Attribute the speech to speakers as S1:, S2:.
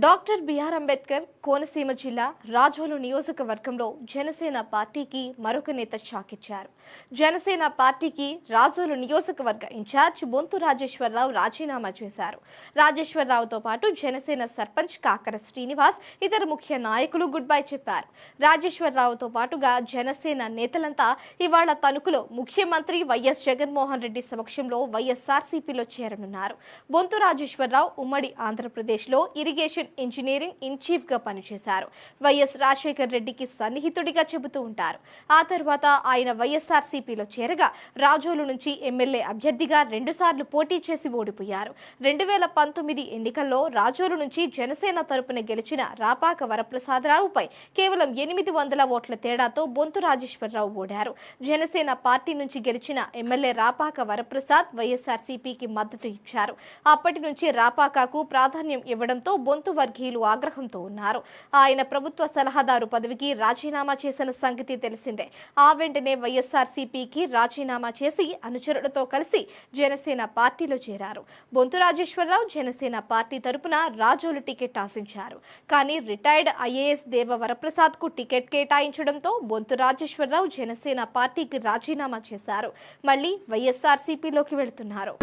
S1: Doctor BR Ambedkar Konaseema జిల్లా రాజోలు నియోజకవర్గంలో జనసేన పార్టీకి మరొక నేత షాకిచ్చారు. జనసేన పార్టీకి రాజోలు నియోజకవర్గ ఇన్ఛార్జ్ బొంతు రాజేశ్వరరావు రాజీనామా చేశారు. రాజేశ్వరరావుతో పాటు జనసేన సర్పంచ్ కాకర శ్రీనివాస్ ఇతర ముఖ్య నాయకులు గుడ్ బై చెప్పారు. రాజేశ్వరరావుతో పాటుగా జనసేన నేతలంతా ఇవాళ తణుకులో ముఖ్యమంత్రి వైఎస్ జగన్మోహన్ రెడ్డి సమక్షంలో వైఎస్ఆర్సీపీలో చేరనున్నారు. బొంతు రాజేశ్వరరావు ఉమ్మడి ఆంధ్రప్రదేశ్లో ఇరిగేషన్ ఇంజనీరింగ్ ఇన్ చీఫ్ గా పనిచేశారు. వైఎస్ రాజశేఖర్ రెడ్డికి సన్నిహితుడిగా చెబుతూ ఉంటారు. ఆ తర్వాత ఆయన వైఎస్ఆర్సీపీలో చేరగా రాజోలు నుంచి ఎమ్మెల్యే అభ్యర్థిగా 2 సార్లు పోటీ చేసి ఓడిపోయారు. 2019 ఎన్నికల్లో రాజోలు నుంచి జనసేన తరపున గెలిచిన రాపాక వరప్రసాదరావుపై కేవలం 800 ఓట్ల తేడాతో బొంతు రాజేశ్వరరావు ఓడారు. జనసేన పార్టీ నుంచి గెలిచిన ఎమ్మెల్యే రాపాక వరప్రసాద్ వైఎస్ఆర్సీపీకి మద్దతు ఇచ్చారు. అప్పటి నుంచి రాపాకకు ప్రాధాన్యం ఇవ్వడంతో బొంతు వర్గీయులు ఆగ్రహంతో ఉన్నారు. ఆయన ప్రభుత్వ సలహాదారు పదవికి రాజీనామా చేసిన సంగతి తెలిసిందే. ఆ వెంటనే వైఎస్ఆర్సీపీకి రాజీనామా చేసి అనుచరులతో కలిసి జనసేన పార్టీలో చేరారు. బొంతు రాజేశ్వరరావు జనసేన పార్టీ తరపున రాజోలు టికెట్ ఆశించారు. కానీ రిటైర్డ్ ఐఏఎస్ దేవ వరప్రసాద్ కు టికెట్ కేటాయించడంతో బొంతు రాజేశ్వరరావు జనసేన పార్టీకి రాజీనామా చేశారు. మళ్లీ వైఎస్ఆర్సీపీలోకి వెళుతున్నారు.